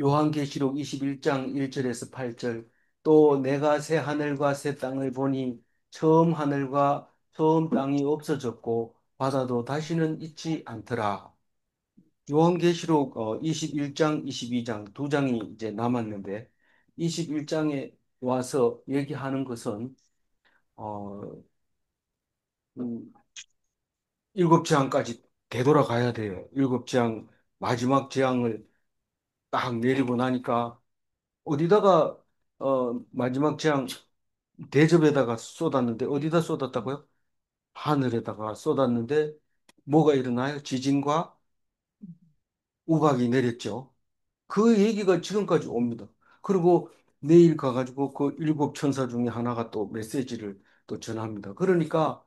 요한계시록 21장 1절에서 8절, 또 내가 새 하늘과 새 땅을 보니 처음 하늘과 처음 땅이 없어졌고 바다도 다시는 있지 않더라. 요한계시록 21장, 22장 두 장이 이제 남았는데 21장에 와서 얘기하는 것은 어, 음, 일곱 재앙까지 되돌아가야 돼요. 일곱 재앙, 마지막 재앙을 딱 내리고 나니까 어디다가 마지막 재앙 대접에다가 쏟았는데 어디다 쏟았다고요? 하늘에다가 쏟았는데 뭐가 일어나요? 지진과 우박이 내렸죠. 그 얘기가 지금까지 옵니다. 그리고 내일 가가지고 그 일곱 천사 중에 하나가 또 메시지를 또 전합니다. 그러니까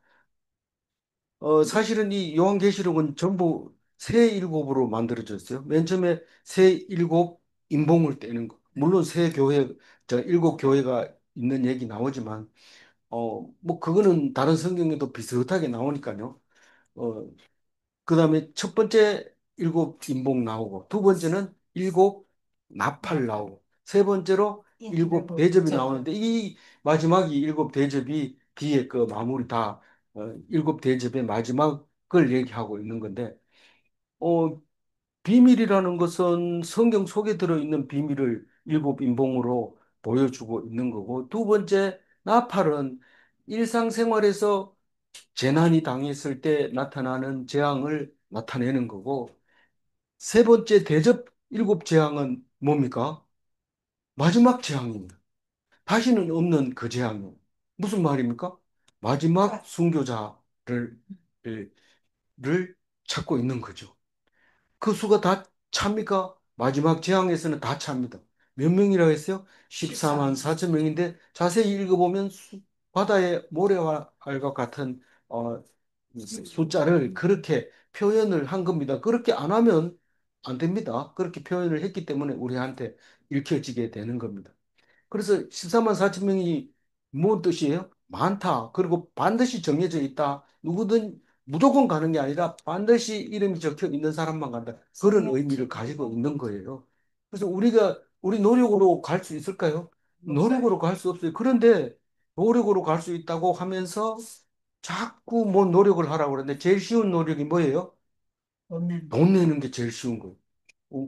사실은 이 요한계시록은 전부 새 일곱으로 만들어졌어요. 맨 처음에 새 일곱 인봉을 떼는 거. 물론 새 교회, 저 일곱 교회가 있는 얘기 나오지만 뭐 그거는 다른 성경에도 비슷하게 나오니까요. 어, 그다음에 첫 번째 일곱 인복 나오고 두 번째는 일곱 나팔 나오고 세 번째로 일곱 대접이 나오는데 이 마지막이 일곱 대접이 뒤에 그 마무리 다 일곱 대접의 마지막을 얘기하고 있는 건데 어, 비밀이라는 것은 성경 속에 들어있는 비밀을 일곱 인봉으로 보여주고 있는 거고 두 번째 나팔은 일상생활에서 재난이 당했을 때 나타나는 재앙을 나타내는 거고, 세 번째 대접 일곱 재앙은 뭡니까? 마지막 재앙입니다. 다시는 없는 그 재앙이에요. 무슨 말입니까? 마지막 순교자를 를 찾고 있는 거죠. 그 수가 다 찹니까? 마지막 재앙에서는 다 찹니다. 몇 명이라고 했어요? 14만 4천 명인데 자세히 읽어보면 바다의 모래알과 같은 어, 숫자를 그렇게 표현을 한 겁니다. 그렇게 안 하면 안 됩니다. 그렇게 표현을 했기 때문에 우리한테 읽혀지게 되는 겁니다. 그래서 14만 4천 명이 뭔 뜻이에요? 많다. 그리고 반드시 정해져 있다. 누구든 무조건 가는 게 아니라 반드시 이름이 적혀 있는 사람만 간다. 그런 의미를 가지고 있는 거예요. 그래서 우리 노력으로 갈 수 있을까요? 노력으로 갈 수 없어요. 그런데 노력으로 갈 수 있다고 하면서 자꾸 뭐 노력을 하라고 그러는데 제일 쉬운 노력이 뭐예요? 돈 내는 게 제일 쉬운 거예요.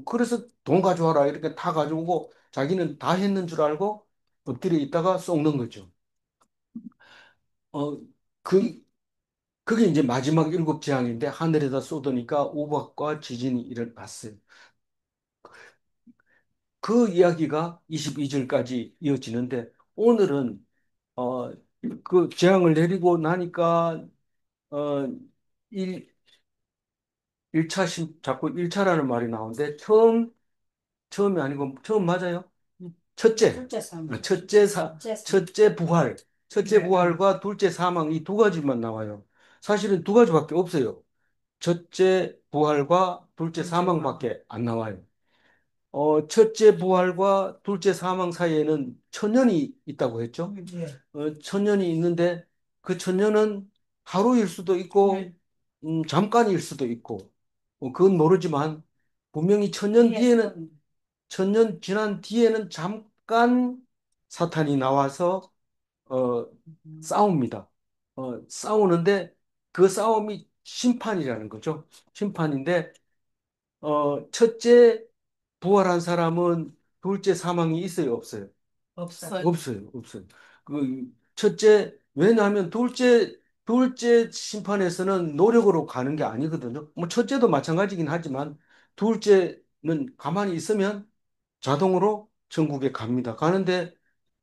그래서 돈 가져와라 이렇게 다 가져오고 자기는 다 했는 줄 알고 엎드려 있다가 썩는 거죠. 어, 그, 그게 이제 마지막 일곱 재앙인데 하늘에다 쏟으니까 우박과 지진이 일어났어요. 그 이야기가 22절까지 이어지는데 오늘은 어, 그 재앙을 내리고 나니까 어, 일, 자꾸 일차라는 말이 나오는데 처음이 아니고 처음 맞아요? 첫째, 첫째 부활, 첫째 부활과 둘째 사망 이 두 가지만 나와요. 사실은 두 가지밖에 없어요. 첫째 부활과 둘째 사망밖에 안 나와요. 첫째 부활과 둘째 사망 사이에는 천년이 있다고 했죠. 천년이 있는데 그 천년은 하루일 수도 있고 잠깐일 수도 있고 그건 모르지만 분명히 천년 지난 뒤에는 잠깐 사탄이 나와서 어, 싸웁니다. 싸우는데 그 싸움이 심판이라는 거죠. 심판인데 첫째 부활한 사람은 둘째 사망이 있어요, 없어요? 없어요, 없어요. 그 첫째 왜냐하면 둘째 심판에서는 노력으로 가는 게 아니거든요. 뭐 첫째도 마찬가지긴 하지만 둘째는 가만히 있으면 자동으로 천국에 갑니다. 가는데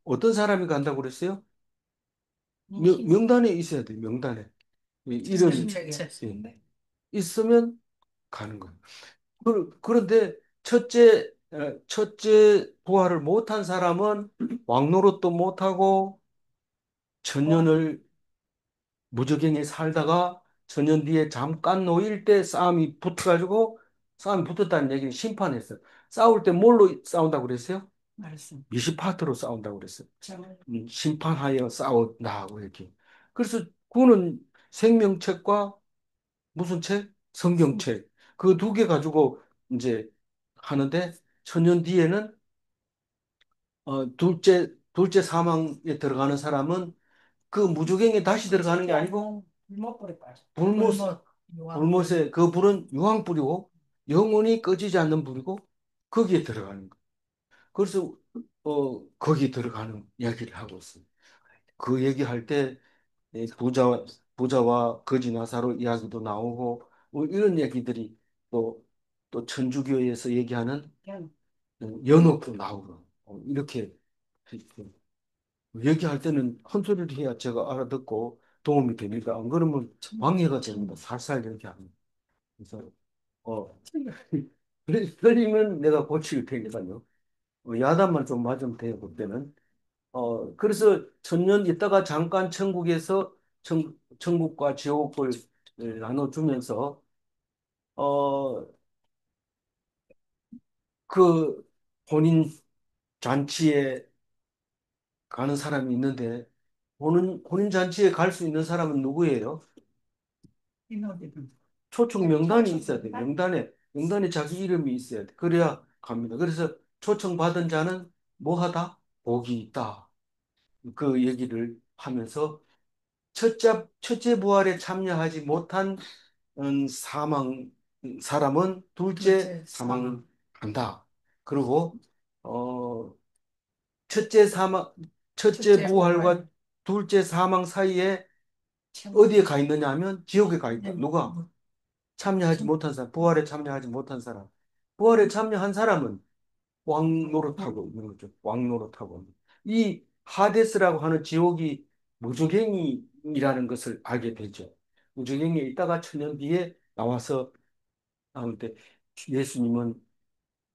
어떤 사람이 간다고 그랬어요? 명단에 있어야 돼요. 명단에 이름이 예, 있으면 가는 거예요. 그런데 첫째 부활을 못한 사람은 왕노릇도 못하고 천년을 무적행에 살다가 천년 뒤에 잠깐 놓일 때 싸움이 붙었다는 얘기는 심판했어요. 싸울 때 뭘로 싸운다고 그랬어요? 미시파트로 싸운다고 그랬어요. 심판하여 싸운다고 이렇게. 그래서 그거는 생명책과 무슨 책? 성경책. 그 두 개 가지고 이제 하는데 천년 뒤에는 둘째 사망에 들어가는 사람은 그 무조갱에 다시 들어가는 게 아니고 불못불에 빠져. 불못, 유황불. 불못에 그 불은 유황불이고 영원히 꺼지지 않는 불이고 거기에 들어가는 거. 그래서 거기 들어가는 이야기를 하고 있어요. 그 얘기할 때 부자와 거지 나사로 이야기도 나오고 뭐 이런 얘기들이 또 천주교에서 얘기하는 연옥도 나오고 이렇게 얘기할 때는 큰 소리를 해야 제가 알아듣고 도움이 됩니다. 안 그러면 방해가 됩니다. 살살 얘기하면. 그래서 어 틀리면 내가 고칠 테니까요. 야단만 좀 맞으면 돼요, 그때는. 그래서 천년 있다가 잠깐 천국에서 천국과 지옥을 나눠주면서, 어, 그 본인 잔치에 가는 사람이 있는데, 본인 잔치에 갈 수 있는 사람은 누구예요? 인어리는. 초청 명단이 있어야 돼. 명단에 자기 이름이 있어야 돼. 그래야 갑니다. 그래서 초청받은 자는 뭐 하다? 복이 있다. 그 얘기를 하면서 첫째 부활에 참여하지 못한 사람은 둘째 사망한다. 그리고 어 첫째 사망 첫째 부활과 둘째 사망 사이에 어디에 가 있느냐 하면 지옥에 가 있다. 누가? 참여하지 못한 사람, 부활에 참여하지 못한 사람. 부활에 참여한 사람은 왕노릇하고 있는 거죠. 왕노릇하고. 이 하데스라고 하는 지옥이 무저갱이라는 것을 알게 되죠. 무저갱이에 있다가 천년 뒤에 나와서 나오는데 예수님은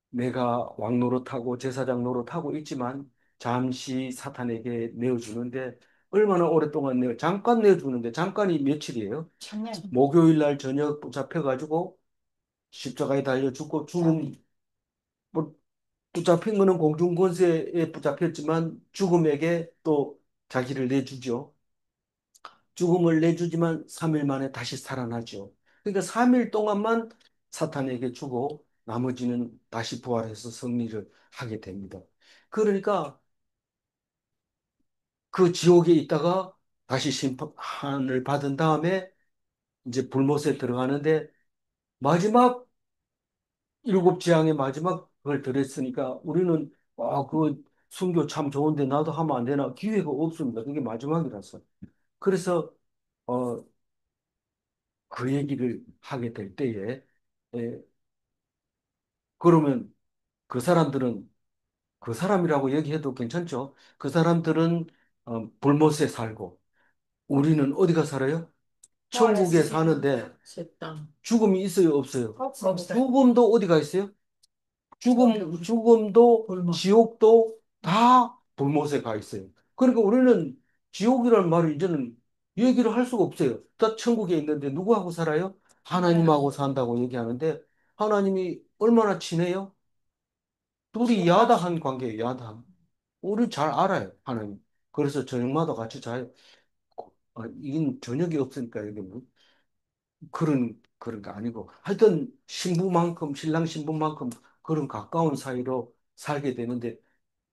내가 왕노릇하고 제사장 노릇하고 있지만 잠시 사탄에게 내어주는데 얼마나 오랫동안 잠깐 내어주는데 잠깐이 며칠이에요? 작년. 목요일 날 저녁 잡혀가지고 십자가에 달려 죽고 뭐 붙잡힌 거는 공중권세에 붙잡혔지만 죽음에게 또 자기를 내주죠. 죽음을 내주지만 3일 만에 다시 살아나죠. 그러니까 3일 동안만 사탄에게 주고 나머지는 다시 부활해서 승리를 하게 됩니다. 그러니까 그 지옥에 있다가 다시 심판을 받은 다음에 이제 불못에 들어가는데 마지막 일곱 재앙의 마지막 그걸 들었으니까 우리는 그 순교 참 좋은데 나도 하면 안 되나 기회가 없습니다. 그게 마지막이라서. 그래서 어, 그 얘기를 하게 될 때에 에, 그러면 그 사람들은 그 사람이라고 얘기해도 괜찮죠? 그 사람들은 불못에 살고 우리는 어디가 살아요? 천국에 사는데 죽음이 있어요, 없어요? 없어요. 죽음도 어디가 있어요? 죽음도 불못. 지옥도 다 불못에 가 있어요. 그러니까 우리는 지옥이라는 말을 이제는 얘기를 할 수가 없어요. 다 천국에 있는데 누구하고 살아요? 하나님하고 산다고 얘기하는데 하나님이 얼마나 친해요? 둘이 야다한 관계예요, 야다. 우리 잘 알아요, 하나님. 그래서 저녁마다 같이 자요. 이건 저녁이 없으니까 여기 뭐 그런 거 아니고 하여튼 신랑 신부만큼 그런 가까운 사이로 살게 되는데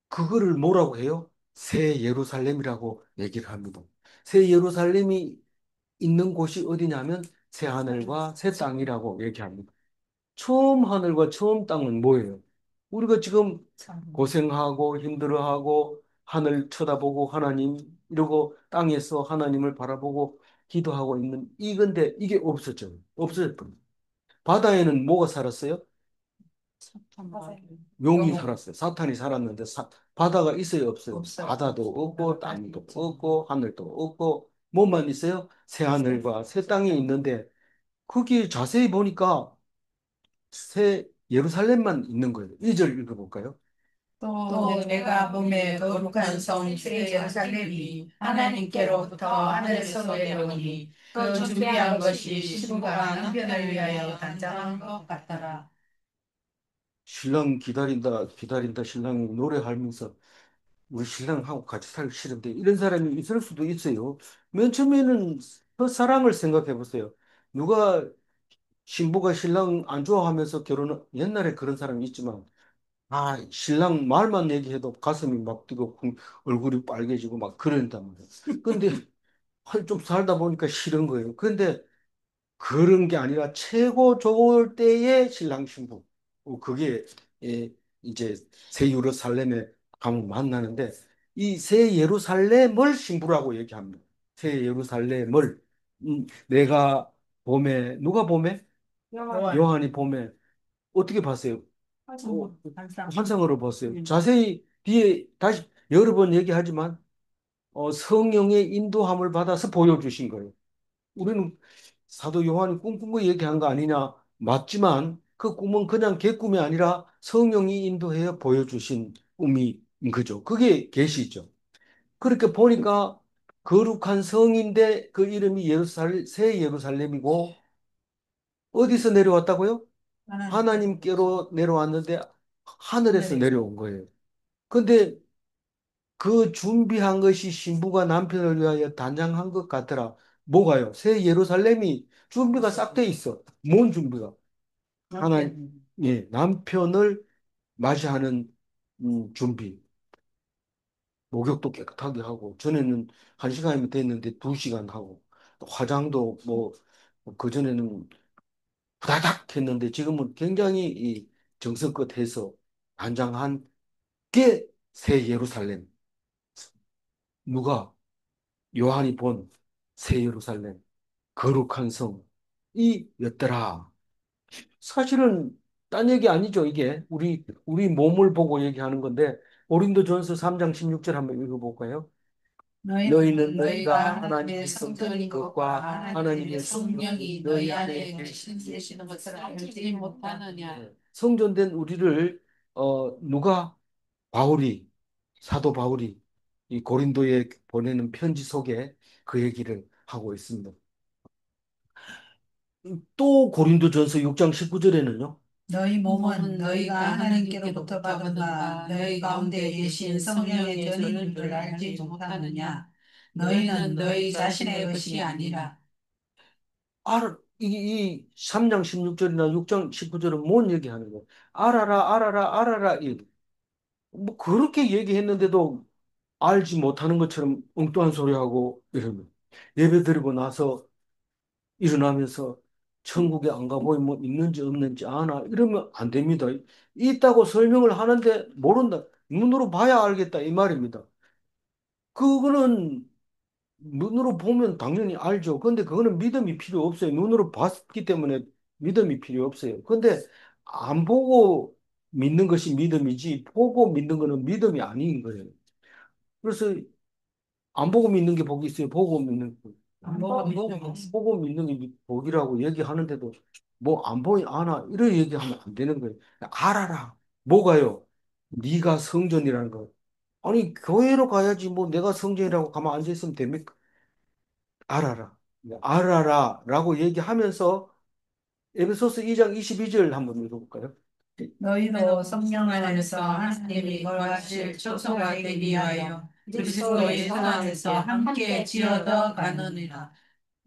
그거를 뭐라고 해요? 새 예루살렘이라고 얘기를 합니다. 새 예루살렘이 있는 곳이 어디냐면 새 하늘과 새 땅이라고 얘기합니다. 처음 하늘과 처음 땅은 뭐예요? 우리가 지금 고생하고 힘들어하고 하늘 쳐다보고 하나님 이러고 땅에서 하나님을 바라보고 기도하고 있는 이건데 이게 없었죠. 없었던. 바다에는 뭐가 살았어요? 용이 살았어요. 사탄이 살았는데 바다가 있어요, 없어요? 바다도 없고 땅도 없고 하늘도 없고 뭐만 있어요? 새 하늘과 새 땅이 있는데 거기 자세히 보니까 새 예루살렘만 있는 거예요. 2절 읽어볼까요? 또 내가 몸에 거룩한 성 새 예루살렘이 하나님께로부터 하늘에서 내려오니 그 준비한 것이 신부가 남편을 위하여 단장한 것 같더라. 신랑 기다린다, 기다린다, 신랑이 노래하면서 우리 신랑하고 같이 살기 싫은데 이런 사람이 있을 수도 있어요. 맨 처음에는 첫사랑을 생각해 보세요. 누가 신부가 신랑 안 좋아하면서 옛날에 그런 사람이 있지만 신랑 말만 얘기해도 가슴이 막 뛰고 얼굴이 빨개지고 막 그런단 말이에요. 근데 좀 살다 보니까 싫은 거예요. 근데 그런 게 아니라 최고 좋을 때의 신랑 신부. 그게 예, 이제 새 예루살렘에 가면 만나는데 이 새 예루살렘을 신부라고 얘기합니다. 새 예루살렘을 내가 봄에 누가 봄에 요한이 봄에 어떻게 봤어요? 환상으로 봤어요. 자세히 뒤에 다시 여러 번 얘기하지만 성령의 인도함을 받아서 보여주신 거예요. 우리는 사도 요한이 꿈꾼 거 얘기한 거 아니냐? 맞지만 그 꿈은 그냥 개꿈이 아니라 성령이 인도해 보여주신 꿈인 거죠. 그게 계시죠. 그렇게 보니까 거룩한 성인데 그 이름이 새 예루살렘이고 어디서 내려왔다고요? 하나님께로 내려왔는데 하늘에서 내려온 거예요. 근데 그 준비한 것이 신부가 남편을 위하여 단장한 것 같더라. 뭐가요? 새 예루살렘이 준비가 싹 돼 있어. 뭔 준비가? 예, 남편을 맞이하는 준비. 목욕도 깨끗하게 하고, 전에는 한 시간이면 됐는데 두 시간 하고, 또 화장도 뭐, 그전에는 후다닥 했는데 지금은 굉장히 이 정성껏 해서 단장한 게 새 예루살렘. 누가? 요한이 본 새 예루살렘. 거룩한 성이었더라. 사실은 딴 얘기 아니죠, 이게. 우리 몸을 보고 얘기하는 건데, 고린도전서 3장 16절 한번 읽어볼까요? 너희는 너희가 하나님의 성전인 것과 하나님의 성령이 너희 안에 계시는 것을 알지 못하느냐. 성전된 우리를 누가 바울이 사도 바울이 이 고린도에 보내는 편지 속에 그 얘기를 하고 있습니다. 또 고린도전서 6장 19절에는요. 너희 몸은 너희가 하나님께로부터 받은 바 너희 가운데 계신 성령의 전인 줄 알지 못하느냐. 너희는 너희 자신의 것이 아니라. 이 3장 16절이나 6장 19절은 뭔 얘기하는 거예요? 알아라, 알아라, 알아라. 뭐 그렇게 얘기했는데도 알지 못하는 것처럼 엉뚱한 소리하고 이러면 예배 드리고 나서 일어나면서 천국에 안 가보니 뭐 있는지 없는지 아나 이러면 안 됩니다. 있다고 설명을 하는데 모른다. 눈으로 봐야 알겠다 이 말입니다. 그거는 눈으로 보면 당연히 알죠. 근데 그거는 믿음이 필요 없어요. 눈으로 봤기 때문에 믿음이 필요 없어요. 근데 안 보고 믿는 것이 믿음이지 보고 믿는 거는 믿음이 아닌 거예요. 그래서 안 보고 믿는 게 복이 있어요. 보고 믿는 거. 보고 믿는 게 복이라고 얘기하는데도 뭐 안 보이 아나 이런 얘기하면 안 되는 거예요. 알아라. 뭐가요? 네가 성전이라는 거. 아니 교회로 가야지 뭐 내가 성전이라고 가만 앉아 있으면 됩니까? 알아라. 알아라라고 얘기하면서 에베소서 2장 22절 한번 읽어볼까요? 너희도 성령 안에서 하나님이 거하실 처소가 되기 위하여 그리스도 예수 안에서 함께 지어져 가느니라.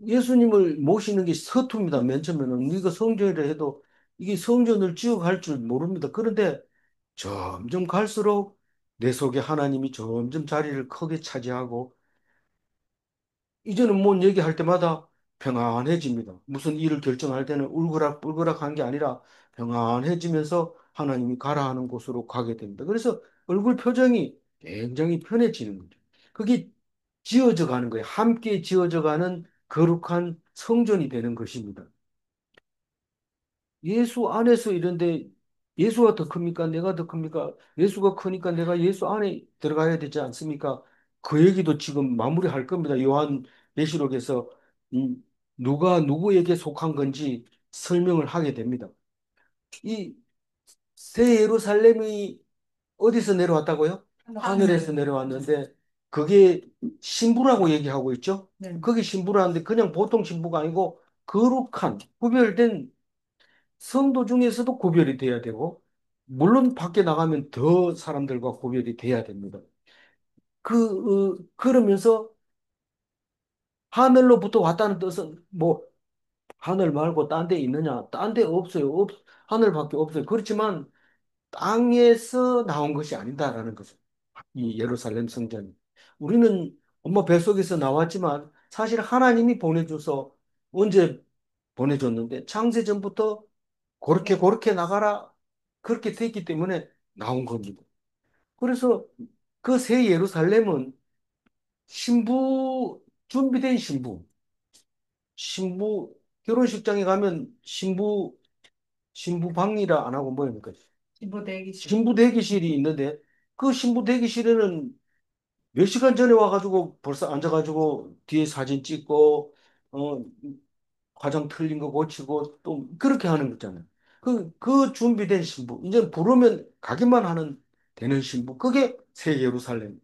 예수님을 모시는 게 서투입니다. 맨 처음에는 네가 성전이라 해도 이게 성전을 지어갈 줄 모릅니다. 그런데 점점 갈수록 내 속에 하나님이 점점 자리를 크게 차지하고 이제는 뭔 얘기할 때마다 평안해집니다. 무슨 일을 결정할 때는 울그락불그락한 게 아니라 평안해지면서 하나님이 가라 하는 곳으로 가게 됩니다. 그래서 얼굴 표정이 굉장히 편해지는 거죠. 그게 지어져 가는 거예요. 함께 지어져 가는 거룩한 성전이 되는 것입니다. 예수 안에서 이런데 예수가 더 큽니까? 내가 더 큽니까? 예수가 크니까 내가 예수 안에 들어가야 되지 않습니까? 그 얘기도 지금 마무리할 겁니다. 요한 계시록에서 음, 누가 누구에게 속한 건지 설명을 하게 됩니다. 이 새 예루살렘이 어디서 내려왔다고요? 하늘에서 내려왔는데 그게 신부라고 얘기하고 있죠? 그게 신부라는데 그냥 보통 신부가 아니고 거룩한 구별된 성도 중에서도 구별이 돼야 되고, 물론 밖에 나가면 더 사람들과 구별이 돼야 됩니다. 그러면서 하늘로부터 왔다는 뜻은 뭐, 하늘 말고 딴 데 있느냐? 딴 데 없어요. 하늘밖에 없어요. 그렇지만 땅에서 나온 것이 아니다라는 거죠. 이 예루살렘 성전이. 우리는 엄마 뱃속에서 나왔지만 사실 하나님이 보내줘서 언제 보내줬는데 창세전부터 그렇게 그렇게 나가라 그렇게 됐기 때문에 나온 겁니다. 그래서 그 새 예루살렘은 신부 준비된 신부 결혼식장에 가면 신부 방이라 안 하고 뭐입니까? 신부 대기실. 신부 대기실이 있는데 그 신부 대기실에는 몇 시간 전에 와가지고 벌써 앉아가지고 뒤에 사진 찍고 어 화장 틀린 거 고치고 또 그렇게 하는 거 있잖아요. 그 준비된 신부 이제 부르면 가기만 하는 되는 신부 그게 새 예루살렘.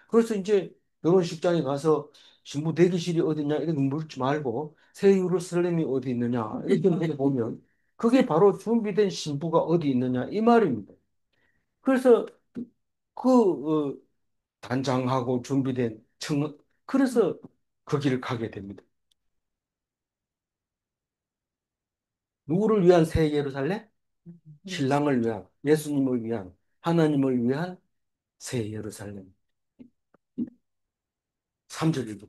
그래서 이제 결혼식장에 가서 신부 대기실이 어디냐 이렇게 묻지 말고 새 예루살렘이 어디 있느냐 이렇게 물어보면 그게 바로 준비된 신부가 어디 있느냐 이 말입니다. 그래서 그 단장하고 준비된 그래서 거기를 가게 됩니다. 누구를 위한 새 예루살렘? 신랑을 위한, 예수님을 위한, 하나님을 위한 새 예루살렘. 3절 읽고.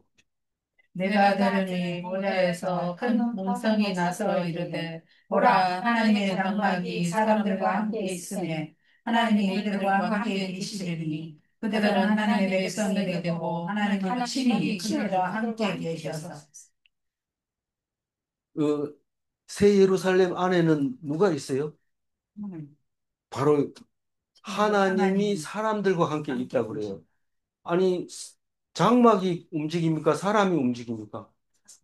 내가 들으니 모자에서 큰 문성이 나서 이르되 보라 하나님의 장막이 사람들과 함께 있으며 하나님이 그들과 함께 계시리니 그들은 하나님의 백성이 되고 하나님은 친히 그들과 함께 계셔서 새 예루살렘 안에는 누가 있어요? 바로 하나님이 하나님 사람들과 함께 있다고 그래요. 아니, 장막이 움직입니까? 사람이 움직입니까?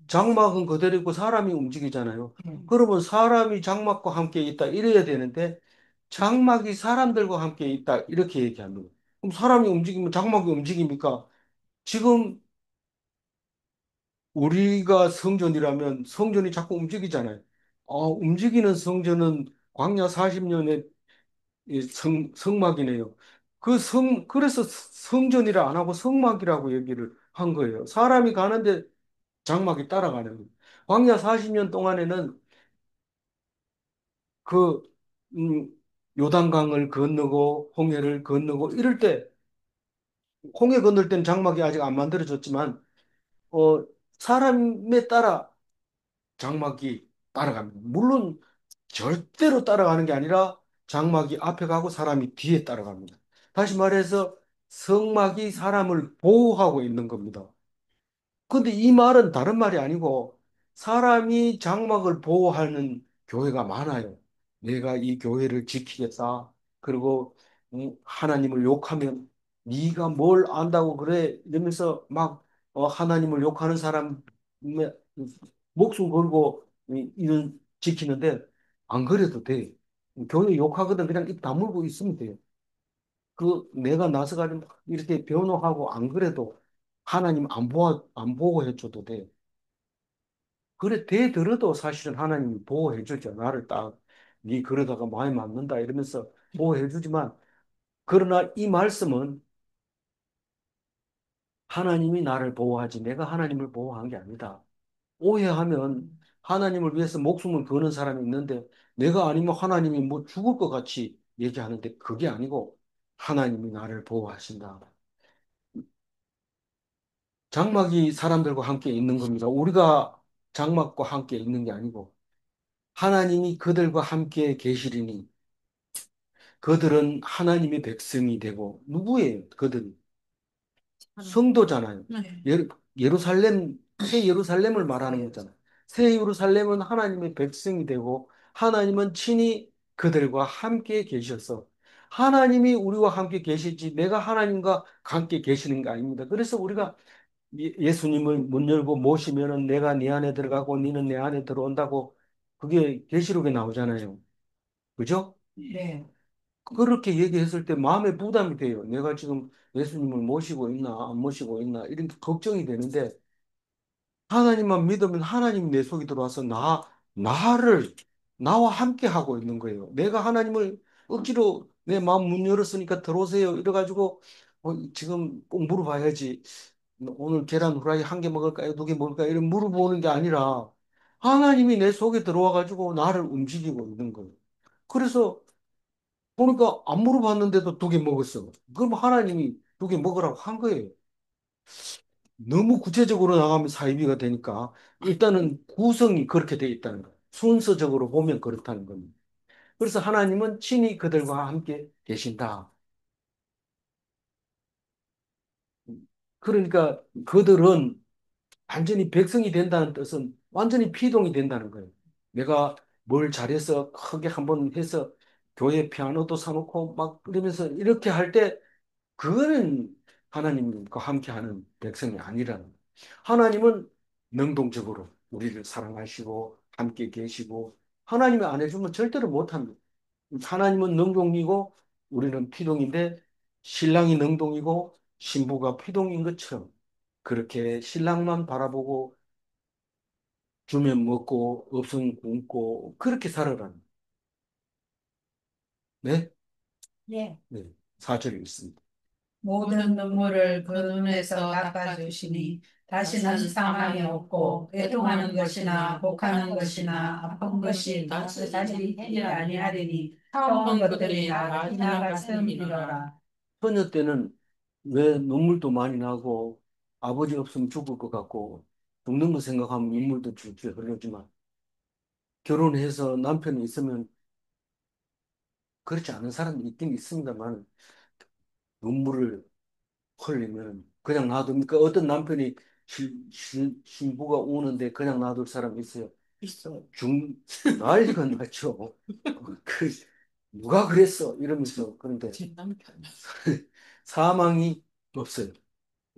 장막은 그대로 있고 사람이 움직이잖아요. 그러면 사람이 장막과 함께 있다 이래야 되는데 장막이 사람들과 함께 있다 이렇게 얘기합니다. 그럼 사람이 움직이면 장막이 움직입니까? 지금 우리가 성전이라면 성전이 자꾸 움직이잖아요. 움직이는 성전은 광야 40년의 성막이네요. 그래서 성전이라 안 하고 성막이라고 얘기를 한 거예요. 사람이 가는데 장막이 따라가는 거예요. 광야 40년 동안에는 그, 음, 요단강을 건너고 홍해를 건너고 이럴 때 홍해 건널 때는 장막이 아직 안 만들어졌지만 어, 사람에 따라 장막이 따라갑니다. 물론 절대로 따라가는 게 아니라 장막이 앞에 가고 사람이 뒤에 따라갑니다. 다시 말해서 성막이 사람을 보호하고 있는 겁니다. 근데 이 말은 다른 말이 아니고 사람이 장막을 보호하는 교회가 많아요. 내가 이 교회를 지키겠다. 그리고 하나님을 욕하면 네가 뭘 안다고 그래 이러면서 막 하나님을 욕하는 사람의 목숨 걸고 이런 지키는데 안 그래도 돼. 교회 욕하거든 그냥 입 다물고 있으면 돼요. 내가 나서가지고 막 이렇게 변호하고 안 그래도 하나님 안 보호해줘도 돼. 그래, 되들어도 사실은 하나님이 보호해주죠. 나를 딱, 네 그러다가 마음에 맞는다 이러면서 보호해주지만, 그러나 이 말씀은 하나님이 나를 보호하지, 내가 하나님을 보호한 게 아니다. 오해하면 하나님을 위해서 목숨을 거는 사람이 있는데, 내가 아니면 하나님이 뭐 죽을 것 같이 얘기하는데, 그게 아니고, 하나님이 나를 보호하신다. 장막이 사람들과 함께 있는 겁니다. 우리가 장막과 함께 있는 게 아니고, 하나님이 그들과 함께 계시리니, 그들은 하나님의 백성이 되고 누구예요? 그들이 성도잖아요. 네. 예루살렘 새 예루살렘을 말하는 거잖아요. 새 예루살렘은 하나님의 백성이 되고 하나님은 친히 그들과 함께 계셔서 하나님이 우리와 함께 계시지 내가 하나님과 함께 계시는 게 아닙니다. 그래서 우리가 예수님을 문 열고 모시면은 내가 네 안에 들어가고 너는 내 안에 들어온다고 그게 계시록에 나오잖아요. 그죠? 네. 그렇게 얘기했을 때 마음에 부담이 돼요. 내가 지금 예수님을 모시고 있나, 안 모시고 있나, 이런 게 걱정이 되는데, 하나님만 믿으면 하나님이 내 속에 들어와서 나와 함께 하고 있는 거예요. 내가 하나님을 억지로 내 마음 문 열었으니까 들어오세요. 이래가지고, 지금 꼭 물어봐야지. 오늘 계란 후라이 한 개 먹을까요? 두 개 먹을까요? 이런 물어보는 게 아니라, 하나님이 내 속에 들어와가지고 나를 움직이고 있는 거예요. 그래서 보니까 안 물어봤는데도 두 개 먹었어. 그럼 하나님이 두 개 먹으라고 한 거예요. 너무 구체적으로 나가면 사이비가 되니까 일단은 구성이 그렇게 돼 있다는 거예요. 순서적으로 보면 그렇다는 겁니다. 그래서 하나님은 친히 그들과 함께 계신다. 그러니까 그들은 완전히 백성이 된다는 뜻은 완전히 피동이 된다는 거예요. 내가 뭘 잘해서 크게 한번 해서 교회 피아노도 사놓고 막 그러면서 이렇게 할 때 그거는 하나님과 함께하는 백성이 아니라는 거예요. 하나님은 능동적으로 우리를 사랑하시고 함께 계시고 하나님이 안 해주면 절대로 못합니다. 하나님은 능동이고 우리는 피동인데 신랑이 능동이고 신부가 피동인 것처럼 그렇게 신랑만 바라보고 주면 먹고 없으면 굶고 그렇게 살아가는 네? 예. 네. 사절이 있습니다. 모든 눈물을 그 눈에서 닦아주시니 다시는 사망이 없고 애통하는 것이나 복하는 것이나 아픈 것이 다시 일이 아니하리니 처음 것들이 나가 지나갔음이니라. 처녀 때는 왜 눈물도 많이 나고 아버지 없으면 죽을 것 같고 죽는 거 생각하면 눈물도 줄줄 흐르지만 결혼해서 남편이 있으면 그렇지 않은 사람이 있긴 있습니다만 눈물을 흘리면 그냥 놔둡니까? 어떤 남편이 신부가 우는데 그냥 놔둘 사람 있어요? 있어. 난리가 났죠. 그, 누가 그랬어? 이러면서. 그런데 제 남편. 사망이 없어요.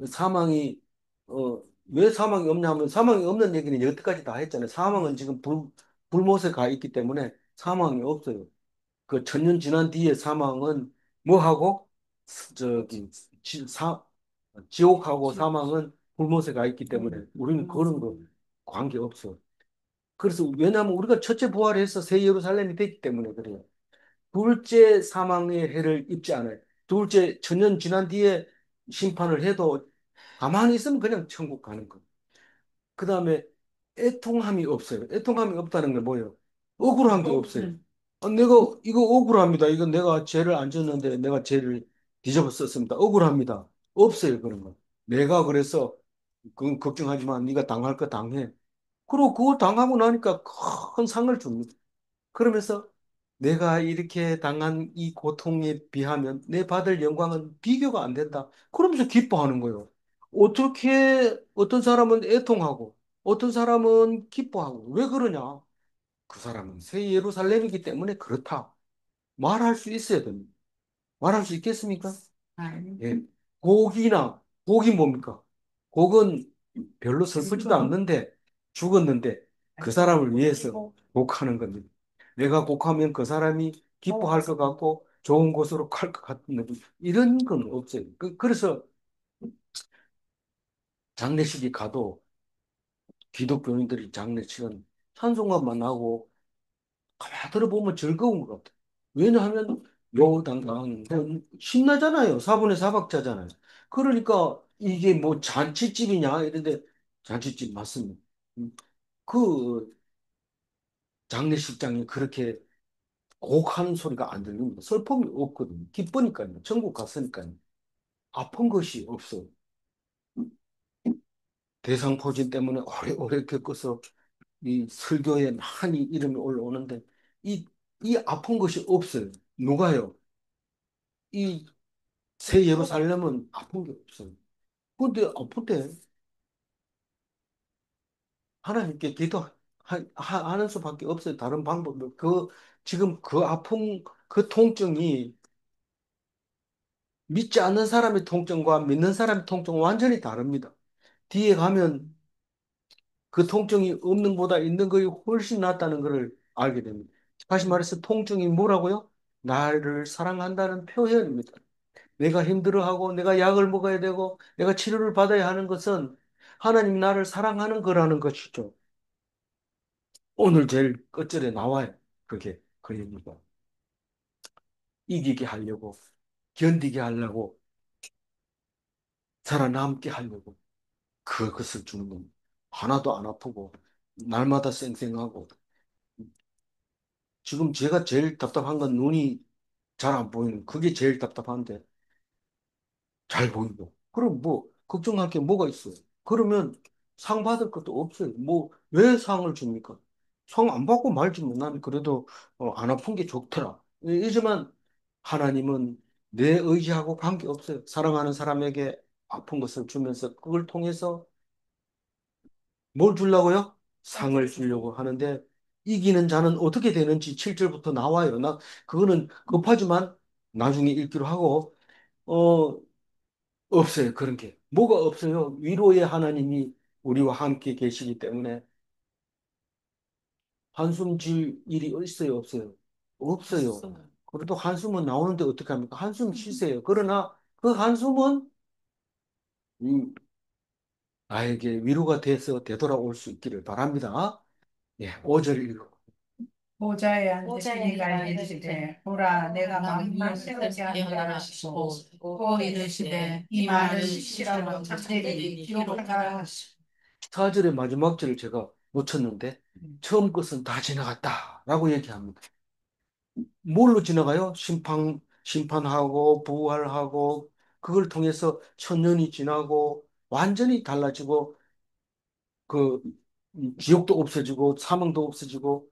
사망이, 왜 사망이 없냐면 사망이 없는 얘기는 여태까지 다 했잖아요. 사망은 지금 불못에 가 있기 때문에 사망이 없어요. 그 천년 지난 뒤에 사망은 뭐하고 저기 지옥하고 사망은 불못에 가 있기 때문에 우리는 그런 거 관계 없어. 그래서 왜냐하면 우리가 첫째 부활해서 새 예루살렘이 됐기 때문에 그래요. 둘째 사망의 해를 입지 않아요. 둘째 천년 지난 뒤에 심판을 해도 가만히 있으면 그냥 천국 가는 거. 그 다음에 애통함이 없어요. 애통함이 없다는 게 뭐예요? 억울한 게 없어요. 내가 이거 억울합니다. 이거 내가 죄를 안 졌는데 내가 죄를 뒤집어 썼습니다. 억울합니다. 없어요 그런 거. 내가 그래서 그건 걱정하지 마. 네가 당할 거 당해. 그리고 그거 당하고 나니까 큰 상을 줍니다. 그러면서 내가 이렇게 당한 이 고통에 비하면 내 받을 영광은 비교가 안 된다. 그러면서 기뻐하는 거예요. 어떻게 어떤 사람은 애통하고 어떤 사람은 기뻐하고 왜 그러냐? 그 사람은 새 예루살렘이기 때문에 그렇다. 말할 수 있어야 됩니다. 말할 수 있겠습니까? 아니. 예. 곡이 뭡니까? 곡은 별로 슬프지도 않는데 죽었는데 그 사람을 위해서 곡하는 겁니다. 내가 곡하면 그 사람이 기뻐할 것 같고 좋은 곳으로 갈 것 같은 느낌. 이런 건 없어요. 그래서 장례식이 가도 기독교인들이 장례식은 찬송가만 하고 가만 들어보면 즐거운 것 같아요. 왜냐하면 요당당 신나잖아요. 사분의 사박자잖아요. 그러니까 이게 뭐 잔치집이냐 이런데 잔치집 맞습니다. 음, 그 장례식장에 그렇게 곡하는 소리가 안 들립니다. 슬픔이 없거든요. 기쁘니까요. 천국 갔으니까요. 아픈 것이 없어요. 대상포진 때문에 오래오래 겪어서 이 설교에 많이 이름이 올라오는데 이, 이 아픈 것이 없어요. 누가요? 이 새 예루살렘은 아픈 게 없어요. 근데 아플 때 하나님께 기도하는 수밖에 없어요. 다른 방법은 지금 그 아픔, 그 통증이 믿지 않는 사람의 통증과 믿는 사람의 통증은 완전히 다릅니다. 뒤에 가면 그 통증이 없는 보다 있는 것이 훨씬 낫다는 것을 알게 됩니다. 다시 말해서 통증이 뭐라고요? 나를 사랑한다는 표현입니다. 내가 힘들어하고 내가 약을 먹어야 되고 내가 치료를 받아야 하는 것은 하나님 나를 사랑하는 거라는 것이죠. 오늘 제일 끝절에 나와요. 그게 그 얘기가. 이기게 하려고, 견디게 하려고, 살아남게 하려고 그것을 주는 겁니다. 하나도 안 아프고 날마다 쌩쌩하고 지금 제가 제일 답답한 건 눈이 잘 안 보이는 그게 제일 답답한데 잘 보이고. 그럼 뭐 걱정할 게 뭐가 있어요? 그러면 상 받을 것도 없어요. 뭐 왜 상을 줍니까? 상 안 받고 말지 뭐. 난 그래도 안 아픈 게 좋더라. 이지만 하나님은 내 의지하고 관계없어요. 사랑하는 사람에게 아픈 것을 주면서 그걸 통해서 뭘 주려고요? 상을 주려고 하는데 이기는 자는 어떻게 되는지 7절부터 나와요. 나 그거는 급하지만 나중에 읽기로 하고 어 없어요. 그런 게. 뭐가 없어요? 위로의 하나님이 우리와 함께 계시기 때문에 한숨 질 일이 있어요? 없어요? 없어요. 그래도 한숨은 나오는데 어떻게 합니까? 한숨 쉬세요. 그러나 그 한숨은 음, 나에게 위로가 돼서 되돌아올 수 있기를 바랍니다. 예, 5절 읽어. 보좌에 앉으신 이가 이르시되 보라 내가 만민을 새롭게 하노라 하시고 또 이르시되 이 말은 시시라고 참되리니 기록하라 하시고 4절의 마지막 절을 제가 놓쳤는데 처음 것은 다 지나갔다라고 얘기합니다. 뭘로 지나가요? 심판하고 부활하고 그걸 통해서 천년이 지나고 완전히 달라지고 그 지옥도 없어지고 사망도 없어지고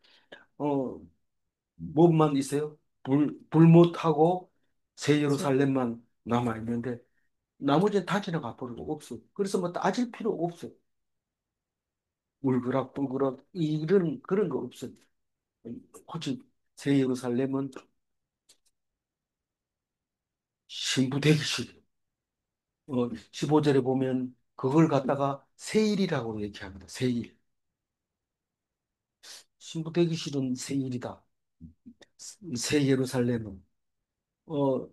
어 뭐만 있어요? 불못하고 새 예루살렘만 남아 있는데 나머지는 다 지나가 버리고 없어요. 그래서 뭐 따질 필요 없어요. 울그락불그락 이런 그런 거 없어요. 오직 새 예루살렘은 신부 대기실. 15절에 보면 그걸 갖다가 세일이라고 얘기합니다. 세일. 신부 대기실은 세일이다. 새 예루살렘은. 어,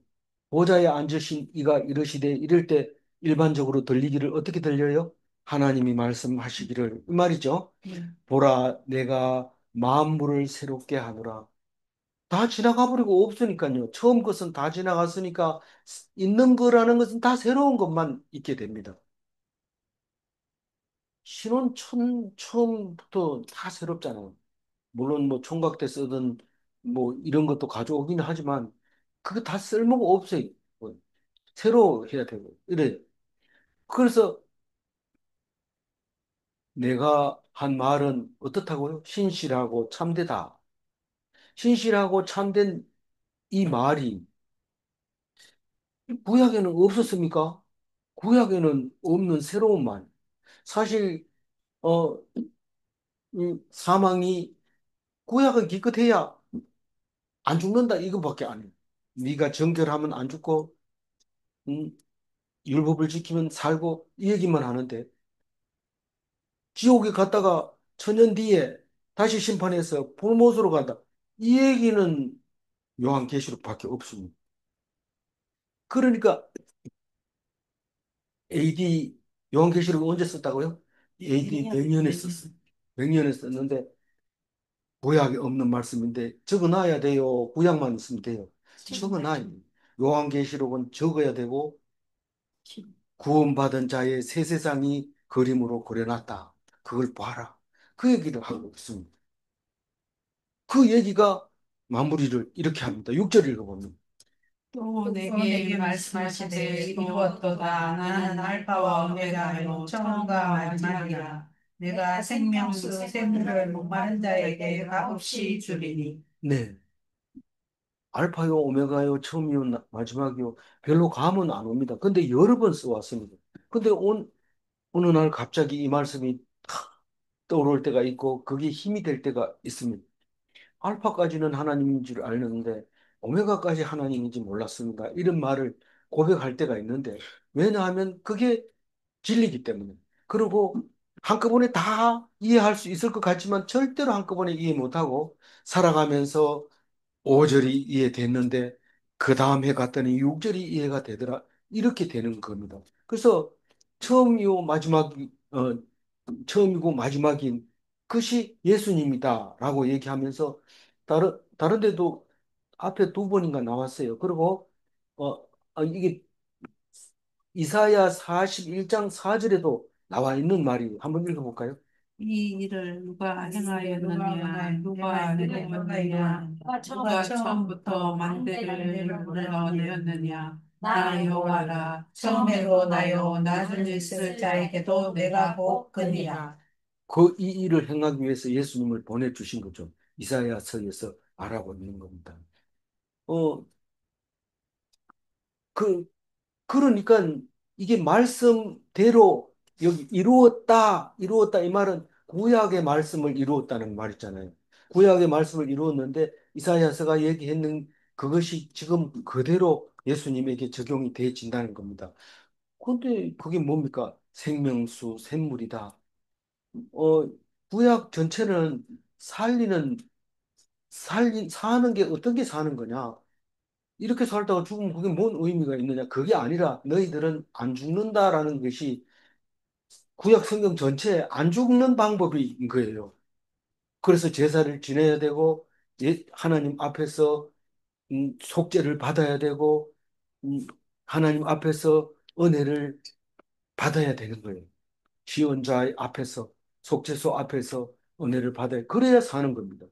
보좌에 앉으신 이가 이르시되 이럴 때 일반적으로 들리기를 어떻게 들려요? 하나님이 말씀하시기를 이 말이죠. 보라 내가 만물을 새롭게 하노라. 다 지나가 버리고 없으니까요. 처음 것은 다 지나갔으니까 있는 거라는 것은 다 새로운 것만 있게 됩니다. 신혼 처음부터 다 새롭잖아요. 물론 뭐 총각 때 쓰던 뭐 이런 것도 가져오기는 하지만 그거 다 쓸모가 없어요. 뭐 새로 해야 되고 이래. 그래서 내가 한 말은 어떻다고요? 신실하고 참되다. 신실하고 참된 이 말이 구약에는 없었습니까? 구약에는 없는 새로운 말. 사실 어, 이 사망이 구약은 기껏해야 안 죽는다 이거밖에 안 해요. 네가 정결하면 안 죽고 음, 율법을 지키면 살고 이 얘기만 하는데 지옥에 갔다가 천년 뒤에 다시 심판해서 불못으로 간다. 이 얘기는 요한계시록밖에 없습니다. 그러니까 AD 요한계시록 언제 썼다고요? AD 100년에 썼어요. 100년에 썼는데 구약에 없는 말씀인데 적어놔야 돼요. 구약만 있으면 돼요. 적어놔야 돼요. 요한계시록은 적어야 되고 구원받은 자의 새 세상이 그림으로 그려놨다. 그걸 봐라. 그 얘기를 하고 있습니다. 그 얘기가 마무리를 이렇게 합니다. 6절 읽어보면. 또 내게 말씀하시되 이루었도다 나는 알파와 오메가요 처음과 마지막이라 내가 생명수 생물을 목마른 자에게 값없이 주리니 네. 알파요, 오메가요, 처음이요, 마지막이요. 별로 감은 안 옵니다. 근데 여러 번 써왔습니다. 근데 어느 날 갑자기 이 말씀이 탁 떠오를 때가 있고, 그게 힘이 될 때가 있습니다. 알파까지는 하나님인 줄 알았는데, 오메가까지 하나님인지 몰랐습니다. 이런 말을 고백할 때가 있는데, 왜냐하면 그게 진리기 때문에. 그리고 한꺼번에 다 이해할 수 있을 것 같지만 절대로 한꺼번에 이해 못하고 살아가면서 5절이 이해됐는데 그 다음 해 갔더니 6절이 이해가 되더라. 이렇게 되는 겁니다. 그래서 처음이요 처음이고 마지막인 그것이 예수님이다라고 얘기하면서 다른 데도 앞에 두 번인가 나왔어요. 그리고 이게 이사야 41장 4절에도 나와 있는 말이 한번 읽어볼까요? 이 일을 누가 행하였느냐, 누가 행하였느냐, 누가 처음부터 만드를 불러내었느냐, 나 여호와라, 처음에도 나요, 나중에 있을 자에게도 내가 복 거니라. 그 이 일을 행하기 위해서 예수님을 보내주신 거죠. 이사야서에서 말하고 있는 겁니다. 어, 그, 그러니까 이게 말씀대로 여기 이루었다, 이루었다 이 말은 구약의 말씀을 이루었다는 말이잖아요. 구약의 말씀을 이루었는데 이사야서가 얘기했는 그것이 지금 그대로 예수님에게 적용이 되어진다는 겁니다. 그런데 그게 뭡니까? 생명수, 샘물이다. 어, 구약 전체는 살리는, 사는 게 어떤 게 사는 거냐? 이렇게 살다가 죽으면 그게 뭔 의미가 있느냐? 그게 아니라 너희들은 안 죽는다라는 것이 구약 성경 전체에 안 죽는 방법인 거예요. 그래서 제사를 지내야 되고, 하나님 앞에서 속죄를 받아야 되고, 음, 하나님 앞에서 은혜를 받아야 되는 거예요. 지원자 앞에서, 속죄소 앞에서 은혜를 받아야, 그래야 사는 겁니다.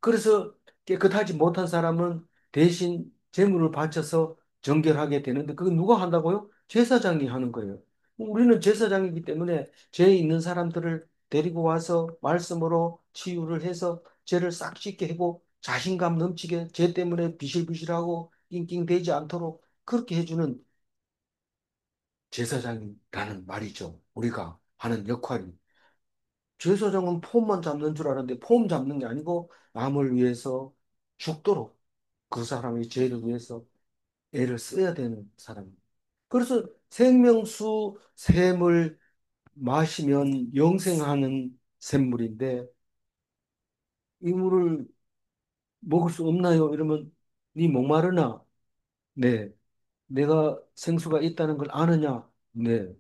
그래서 깨끗하지 못한 사람은 대신 제물을 바쳐서 정결하게 되는데 그건 누가 한다고요? 제사장이 하는 거예요. 우리는 제사장이기 때문에 죄 있는 사람들을 데리고 와서 말씀으로 치유를 해서 죄를 싹 씻게 하고 자신감 넘치게 죄 때문에 비실비실하고 낑낑대지 않도록 그렇게 해주는 제사장이라는 말이죠. 우리가 하는 역할이. 제사장은 폼만 잡는 줄 알았는데 폼 잡는 게 아니고 남을 위해서 죽도록 그 사람의 죄를 위해서 애를 써야 되는 사람입니다. 그래서 생명수 샘을 마시면 영생하는 샘물인데 이 물을 먹을 수 없나요? 이러면 네 목마르나? 네. 내가 생수가 있다는 걸 아느냐? 네.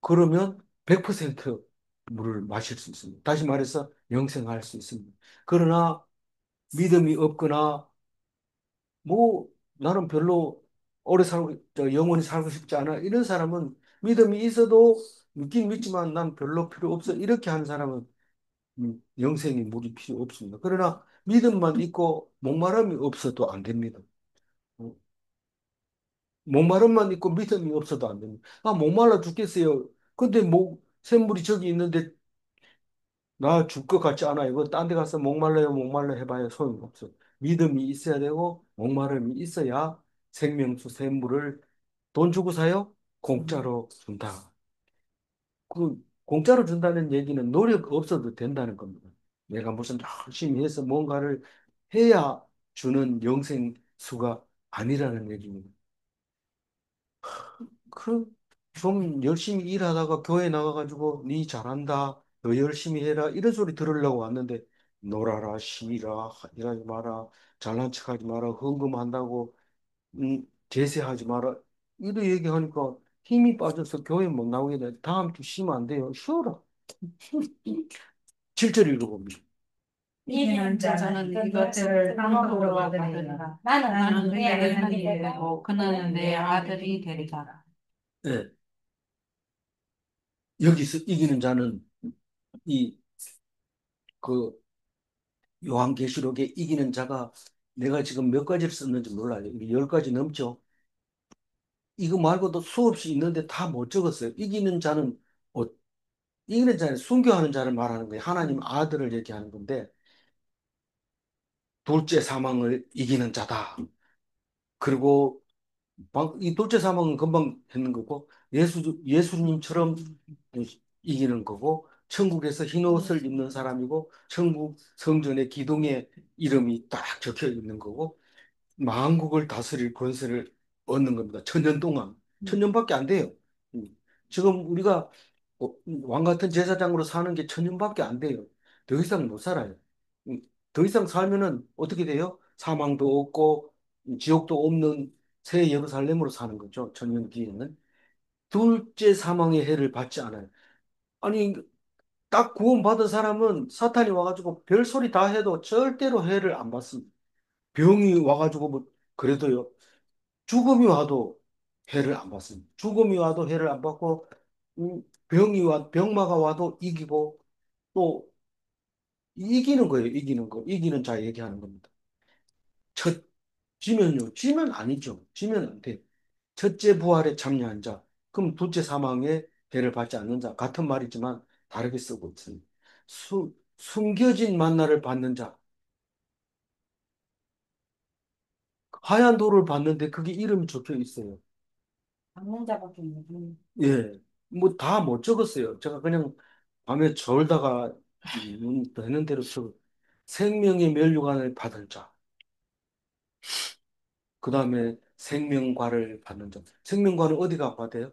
그러면 100% 물을 마실 수 있습니다. 다시 말해서 영생할 수 있습니다. 그러나 믿음이 없거나 뭐 나는 별로 오래 살고 영원히 살고 싶지 않아 이런 사람은 믿음이 있어도 믿긴 믿지만 난 별로 필요 없어 이렇게 하는 사람은 영생이 물이 필요 없습니다. 그러나 믿음만 있고 목마름이 없어도 안 됩니다. 어, 목마름만 있고 믿음이 없어도 안 됩니다. 아 목말라 죽겠어요. 근데 뭐 샘물이 저기 있는데 나 죽 것 같지 않아. 이거 딴 데 가서 목말라요, 목말라 해봐야 소용없어. 믿음이 있어야 되고, 목마름이 있어야 생명수 샘물을 돈 주고 사요? 공짜로 준다. 그, 공짜로 준다는 얘기는 노력 없어도 된다는 겁니다. 내가 무슨 열심히 해서 뭔가를 해야 주는 영생수가 아니라는 얘기입니다. 그, 좀 열심히 일하다가 교회 나가가지고 니 잘한다, 너 열심히 해라 이런 소리 들으려고 왔는데 놀아라, 쉬라, 일하지 마라, 잘난 척하지 마라, 헌금한다고 제세하지 마라 이런 얘기하니까 힘이 빠져서 교회 못 나오게 돼. 다음 주 쉬면 안 돼요. 쉬어라. 7절 읽어봅니다. 이기는 자는 이것들을 방법으로 얻으리라. 나는 그의 하나님이 되고 그는 내 아들이 되리라. 네. 여기서 이기는 자는 이 그 요한계시록에 이기는 자가 내가 지금 몇 가지를 썼는지 몰라요. 이게 10가지 넘죠. 이거 말고도 수없이 있는데 다 못 적었어요. 이기는 자는 어, 이기는 자는 순교하는 자를 말하는 거예요. 하나님 아들을 얘기하는 건데 둘째 사망을 이기는 자다. 그리고 이 둘째 사망은 금방 했는 거고 예수님처럼 이기는 거고 천국에서 흰 옷을 입는 사람이고 천국 성전의 기둥에 이름이 딱 적혀 있는 거고 만국을 다스릴 권세를 얻는 겁니다. 천년 동안. 천년밖에 안 돼요. 음. 지금 우리가 왕 같은 제사장으로 사는 게 천년밖에 안 돼요. 더 이상 못 살아요. 음. 더 이상 살면은 어떻게 돼요? 사망도 없고 지옥도 없는 새 예루살렘으로 사는 거죠. 천년 뒤에는. 둘째 사망의 해를 받지 않아요. 아니, 딱 구원받은 사람은 사탄이 와가지고 별소리 다 해도 절대로 해를 안 받습니다. 병이 와가지고 뭐 그래도요. 죽음이 와도 해를 안 받습니다. 죽음이 와도 해를 안 받고 병마가 와도 이기고 또 이기는 거예요. 이기는 거. 이기는 자 얘기하는 겁니다. 첫, 지면요. 지면 아니죠. 지면 안 돼. 첫째 부활에 참여한 자. 그럼 둘째 사망에 배를 받지 않는 자. 같은 말이지만 다르게 쓰고 있습니다. 숨겨진 만나를 받는 자. 하얀 돌을 봤는데 그게 이름이 적혀 있어요. 방문자밖에 없는. 예. 뭐 다 못 적었어요. 제가 그냥 밤에 졸다가 눈 되는 대로 적어. 생명의 면류관을 받은 자. 그 다음에 생명과를 받는 자. 생명과는 어디가 받아요?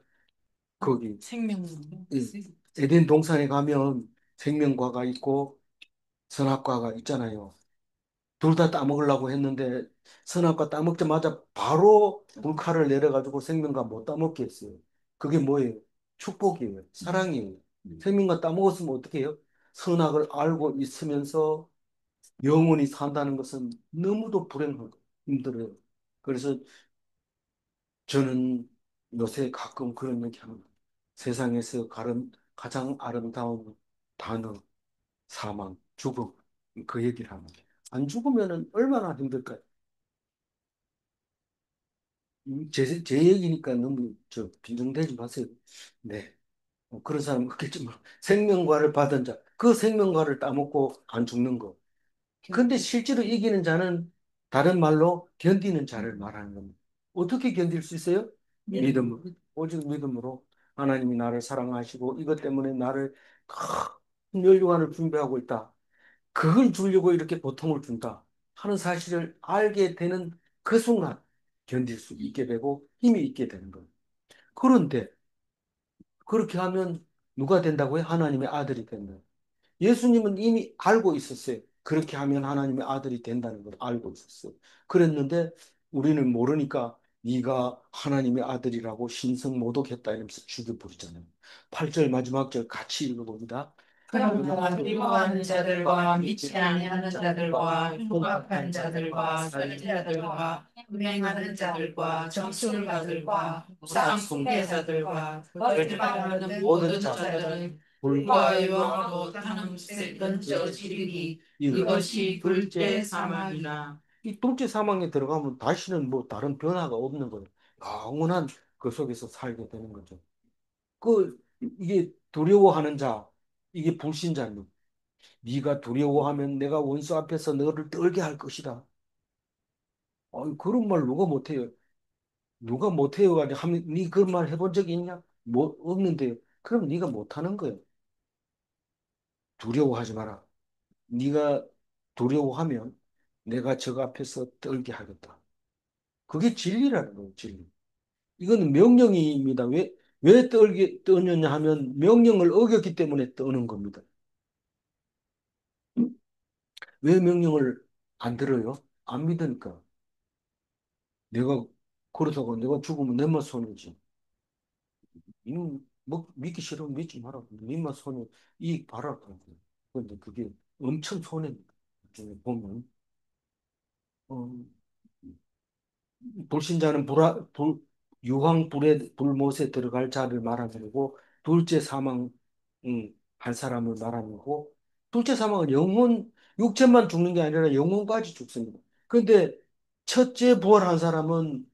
거기. 생명. 이 에덴 동산에 가면 생명과가 있고 선악과가 있잖아요. 둘 다 따먹으려고 했는데 선악과 따먹자마자 바로 불칼을 내려가지고 생명과 못 따먹게 했어요. 그게 뭐예요? 축복이에요. 사랑이에요. 생명과 따먹었으면 어떻게 해요? 선악을 알고 있으면서 영원히 산다는 것은 너무도 불행하고 힘들어요. 그래서 저는 요새 가끔 그런 얘기 합니다. 세상에서 가장 아름다운 단어, 사망, 죽음, 그 얘기를 합니다. 안 죽으면 얼마나 힘들까요? 제 얘기니까 너무 빈정대지 마세요. 네. 그런 사람 없겠지만 생명과를 받은 자, 그 생명과를 따먹고 안 죽는 거. 근데 실제로 이기는 자는 다른 말로 견디는 자를 말하는 겁니다. 어떻게 견딜 수 있어요? 믿음으로. 오직 믿음으로 하나님이 나를 사랑하시고 이것 때문에 나를 큰 멸류관을 준비하고 있다. 그걸 주려고 이렇게 고통을 준다 하는 사실을 알게 되는 그 순간 견딜 수 있게 되고 힘이 있게 되는 거예요. 그런데 그렇게 하면 누가 된다고요? 하나님의 아들이 된다. 예수님은 이미 알고 있었어요. 그렇게 하면 하나님의 아들이 된다는 걸 알고 있었어요. 그랬는데 우리는 모르니까 네가 하나님의 아들이라고 신성모독했다 이러면서 죽여버리잖아요. 8절 마지막 절 같이 읽어봅니다. 그러므로 미워하는 자들과 믿지 아니하는 자들과 흉악한 자들과 선지자들과 음행하는 자들과 정술가들과 우상 숭배자들과 거짓말하는 모든 자들은 불과 유황으로 타는 던져지리니 이것이 둘째 사망이라. 이 둘째 사망에 들어가면 다시는 뭐 다른 변화가 없는 거예요. 영원한 그 속에서 살게 되는 거죠. 이게 두려워하는 자, 이게 불신자입니다. 네가 두려워하면 내가 원수 앞에서 너를 떨게 할 것이다. 그런 말 누가 못해요? 누가 못해요? 하면 네 그런 말 해본 적이 있냐? 뭐 없는데 그럼 네가 못하는 거예요. 두려워하지 마라. 네가 두려워하면 내가 저 앞에서 떨게 하겠다. 그게 진리라는 거예요, 진리. 이거는 명령입니다. 왜 떠느냐 하면 명령을 어겼기 때문에 떠는 겁니다. 왜 명령을 안 들어요? 안 믿으니까. 내가, 그렇다고 내가 죽으면 내 맛 손이지. 이는 믿기 싫으면 믿지 마라. 네맛 손해, 이익 봐라. 그런데 그게 엄청 손해입니다. 나중에 보면. 어, 불신자는 유황 불못에 들어갈 자를 말하고 둘째 사망 한 사람을 말하고 둘째 사망은 육체만 죽는 게 아니라 영혼까지 죽습니다. 그런데 첫째 부활한 사람은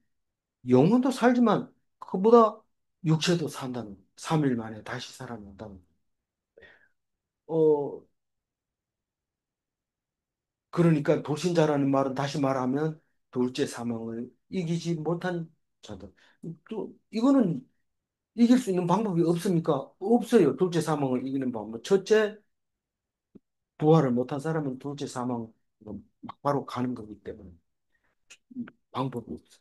영혼도 살지만 그보다 육체도 산다는 3일 만에 다시 살아난다는 어 그러니까 불신자라는 말은 다시 말하면 둘째 사망을 이기지 못한 자들. 또 이거는 이길 수 있는 방법이 없습니까? 없어요. 둘째 사망을 이기는 방법. 첫째, 부활을 못한 사람은 둘째 사망 바로 가는 거기 때문에 방법이 없어요.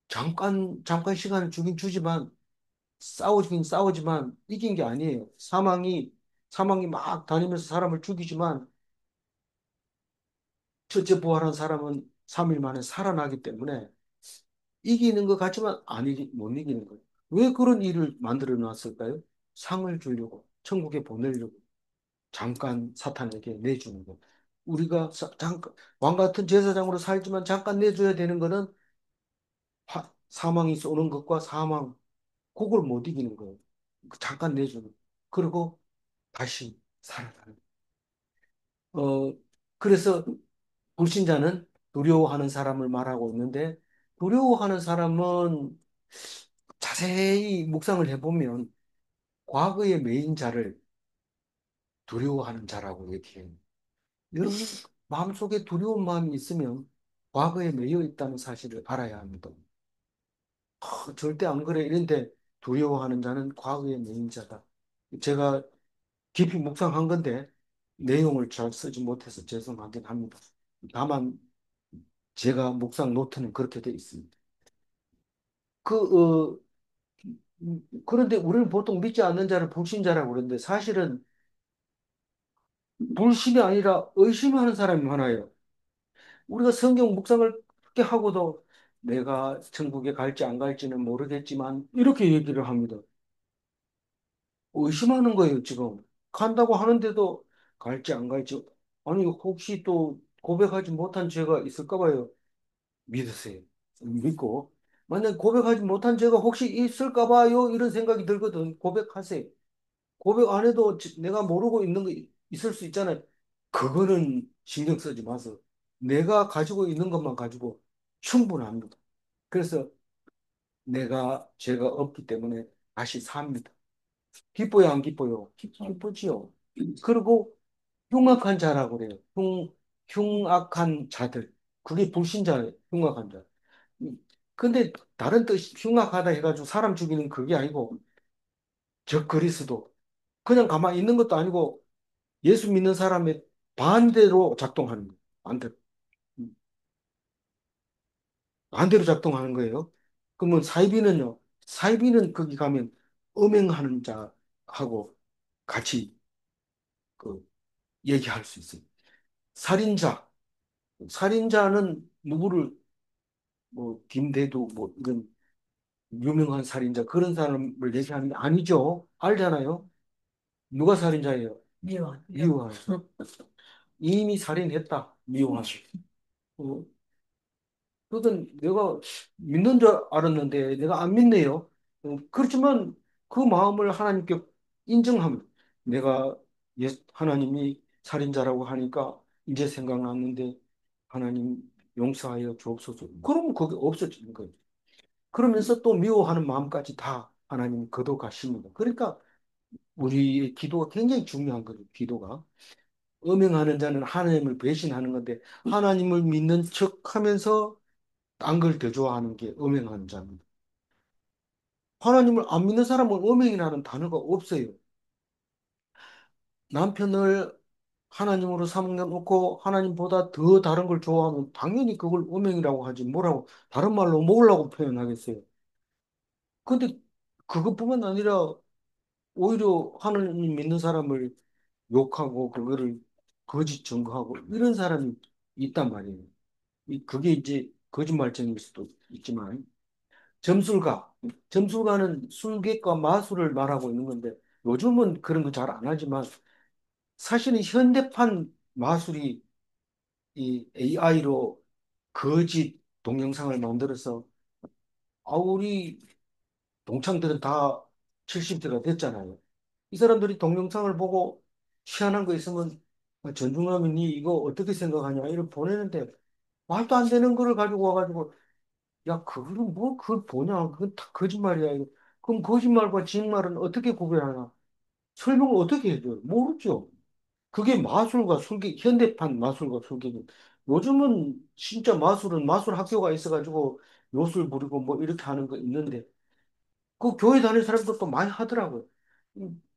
잠깐 시간을 주긴 주지만 싸우긴 싸우지만 이긴 게 아니에요. 사망이 막 다니면서 사람을 죽이지만 첫째 부활한 사람은 3일 만에 살아나기 때문에 이기는 것 같지만 못 이기는 거예요. 왜 그런 일을 만들어 놨을까요? 상을 주려고, 천국에 보내려고. 잠깐 사탄에게 내주는 것. 우리가 잠깐 왕 같은 제사장으로 살지만 잠깐 내줘야 되는 것은 사망이 쏘는 것과 사망, 그걸 못 이기는 거예요. 잠깐 내주는. 그리고 다시 살아나는. 어, 그래서 불신자는 두려워하는 사람을 말하고 있는데, 두려워하는 사람은 자세히 묵상을 해보면 과거의 메인 자를 두려워하는 자라고 얘기해요. 여러분, 마음속에 두려운 마음이 있으면 과거에 매여 있다는 사실을 알아야 합니다. 절대 안 그래. 이런데 두려워하는 자는 과거의 메인 자다. 제가 깊이 묵상한 건데 내용을 잘 쓰지 못해서 죄송하긴 합니다. 다만 제가 묵상 노트는 그렇게 돼 있습니다. 그런데 우리는 보통 믿지 않는 자를 불신자라고 그러는데 사실은 불신이 아니라 의심하는 사람이 많아요. 우리가 성경 묵상을 그렇게 하고도 내가 천국에 갈지 안 갈지는 모르겠지만 이렇게 얘기를 합니다. 의심하는 거예요, 지금. 간다고 하는데도 갈지 안 갈지. 아니, 혹시 또 고백하지 못한 죄가 있을까 봐요. 믿으세요. 믿고. 만약 고백하지 못한 죄가 혹시 있을까 봐요. 이런 생각이 들거든. 고백하세요. 고백 안 해도 내가 모르고 있는 거 있을 수 있잖아요. 그거는 신경 쓰지 마세요. 내가 가지고 있는 것만 가지고 충분합니다. 그래서 내가 죄가 없기 때문에 다시 삽니다. 기뻐요, 안 기뻐요? 기쁘지요. 그리고 흉악한 자라고 그래요. 흉악한 자들. 그게 불신자예요. 흉악한 자. 근데 다른 뜻, 흉악하다 해가지고 사람 죽이는 그게 아니고, 적 그리스도. 그냥 가만히 있는 것도 아니고, 예수 믿는 사람의 반대로 작동하는 거예요. 반대로. 반대로 작동하는 거예요. 그러면 사이비는요? 사이비는 거기 가면 음행하는 자하고 같이 그 얘기할 수 있어요. 살인자. 살인자는 누구를 뭐 김대두 뭐 이런 유명한 살인자 그런 사람을 얘기하는 게 아니죠. 알잖아요. 누가 살인자예요? 미워한. 미워한. 이미 살인했다. 미워한. 어, 그건 내가 믿는 줄 알았는데 내가 안 믿네요. 그렇지만 그 마음을 하나님께 인정합니다. 내가 하나님이 살인자라고 하니까 이제 생각났는데 하나님 용서하여 주옵소서. 그러면 그게 없어지는 거예요. 그러면서 또 미워하는 마음까지 다 하나님 거둬 가십니다. 그러니까 우리의 기도가 굉장히 중요한 거예요. 기도가. 음행하는 자는 하나님을 배신하는 건데 하나님을 믿는 척하면서 딴 걸 더 좋아하는 게 음행하는 자입니다. 하나님을 안 믿는 사람은 음행이라는 단어가 없어요. 남편을 하나님으로 삼겨놓고 하나님보다 더 다른 걸 좋아하면 당연히 그걸 음행이라고 하지 뭐라고 다른 말로 뭐라고 표현하겠어요. 근데 그것뿐만 아니라 오히려 하나님 믿는 사람을 욕하고 그거를 거짓 증거하고 이런 사람이 있단 말이에요. 그게 이제 거짓말쟁일 수도 있지만 점술가, 점술가는 술객과 마술을 말하고 있는 건데 요즘은 그런 거 잘 안 하지만 사실은 현대판 마술이 이 AI로 거짓 동영상을 만들어서 우리 동창들은 다 70대가 됐잖아요. 이 사람들이 동영상을 보고 희한한 거 있으면 전중하면 니 이거 어떻게 생각하냐 이렇게 보내는데 말도 안 되는 거를 가지고 와가지고 야 그거는 뭐 그걸 보냐 그건 다 거짓말이야 이거. 그럼 거짓말과 정말은 어떻게 구별하나 설명을 어떻게 해줘요 모르죠. 그게 마술과 술객 현대판 마술과 술객이 요즘은 진짜 마술은 마술 학교가 있어가지고 요술 부리고 뭐 이렇게 하는 거 있는데 그 교회 다니는 사람들도 많이 하더라고요.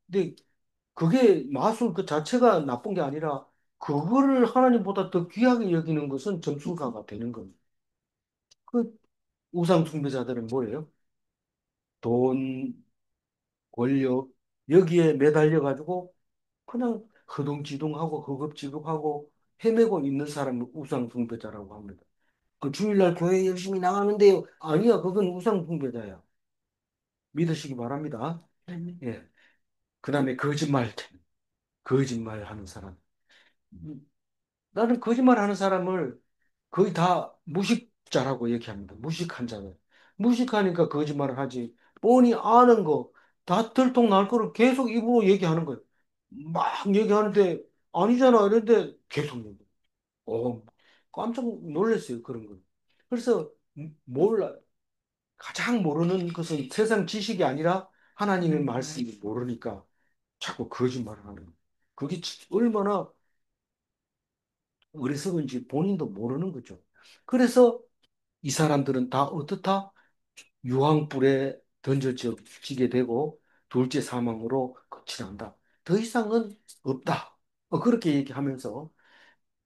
근데 그게 마술 그 자체가 나쁜 게 아니라 그거를 하나님보다 더 귀하게 여기는 것은 점술가가 되는 겁니다. 그 우상 숭배자들은 뭐예요? 돈, 권력 여기에 매달려 가지고 그냥 허둥지둥하고 허겁지겁하고 헤매고 있는 사람을 우상 숭배자라고 합니다. 그 주일날 교회 열심히 나가는데요. 아니야, 그건 우상 숭배자야. 믿으시기 바랍니다. 예. 그다음에 거짓말 하는 사람. 나는 거짓말 하는 사람을 거의 다 무식자라고 얘기합니다. 무식한 자들. 무식하니까 거짓말을 하지. 뻔히 아는 거. 다 들통날 거를 계속 입으로 얘기하는 거예요. 막 얘기하는데 아니잖아 이런데 계속 얘기. 어, 깜짝 놀랐어요 그런 거. 그래서 몰라 가장 모르는 것은 세상 지식이 아니라 하나님의 말씀을 모르니까 자꾸 거짓말을 하는 거예요. 그게 얼마나 어리석은지 본인도 모르는 거죠. 그래서 이 사람들은 다 어떻다? 유황불에 던져지게 되고 둘째 사망으로 끝이 난다. 더 이상은 없다. 그렇게 얘기하면서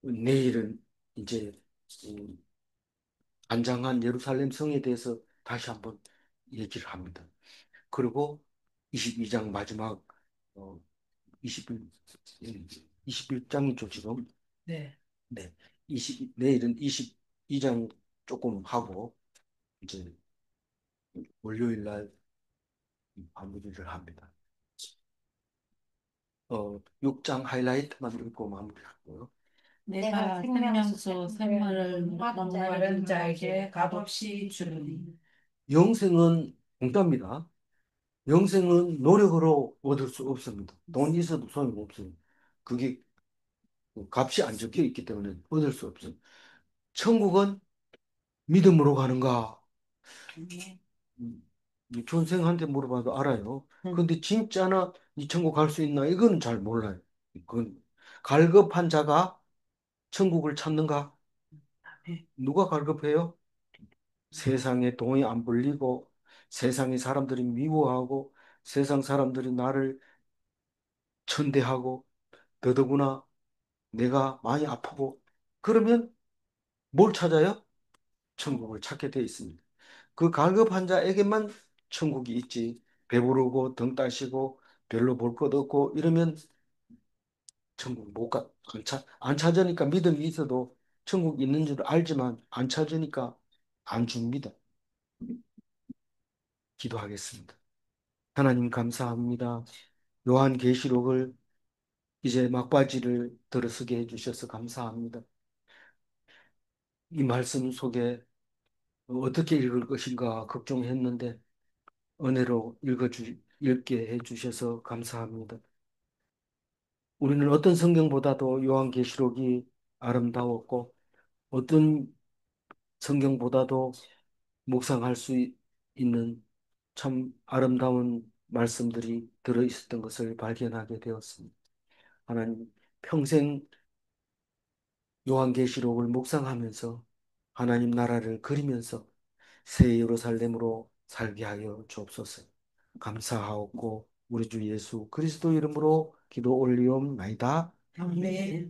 내일은 이제 음, 안장한 예루살렘 성에 대해서 다시 한번 얘기를 합니다. 그리고 22장 마지막 어, 21, 21장이죠, 지금. 네. 네. 내일은 22장 조금 하고 이제 월요일 날 마무리를 합니다. 6장 하이라이트만 읽고 마무리하고요. 내가 생명수 샘물을 목마른 자에게 값없이 주리니. 영생은 공짜입니다. 영생은 노력으로 얻을 수 없습니다. 돈 있어도 소용이 없어요. 그게 값이 안 적혀 있기 때문에 얻을 수 없어요. 천국은 믿음으로 가는가? 음, 이 전생한테 물어봐도 알아요. 근데 진짜나 이 천국 갈 수 있나? 이건 잘 몰라요. 그건 갈급한 자가 천국을 찾는가? 누가 갈급해요? 세상에 돈이 안 불리고 세상의 사람들이 미워하고 세상 사람들이 나를 천대하고 더더구나 내가 많이 아프고 그러면 뭘 찾아요? 천국을 찾게 돼 있습니다. 그 갈급 환자에게만 천국이 있지. 배부르고 등 따시고 별로 볼 것 없고 이러면 천국 못 가. 안 찾으니까 믿음이 있어도 천국 있는 줄 알지만 안 찾으니까 안 줍니다. 기도하겠습니다. 하나님 감사합니다. 요한계시록을 이제 막바지를 들어서게 해주셔서 감사합니다. 이 말씀 속에 어떻게 읽을 것인가 걱정했는데 은혜로 읽게 해주셔서 감사합니다. 우리는 어떤 성경보다도 요한계시록이 아름다웠고 어떤 성경보다도 묵상할 수 있는 참 아름다운 말씀들이 들어 있었던 것을 발견하게 되었습니다. 하나님 평생 요한계시록을 묵상하면서 하나님 나라를 그리면서 새 예루살렘으로 살게 하여 주옵소서. 감사하옵고 우리 주 예수 그리스도 이름으로 기도 올리옵나이다. 아멘.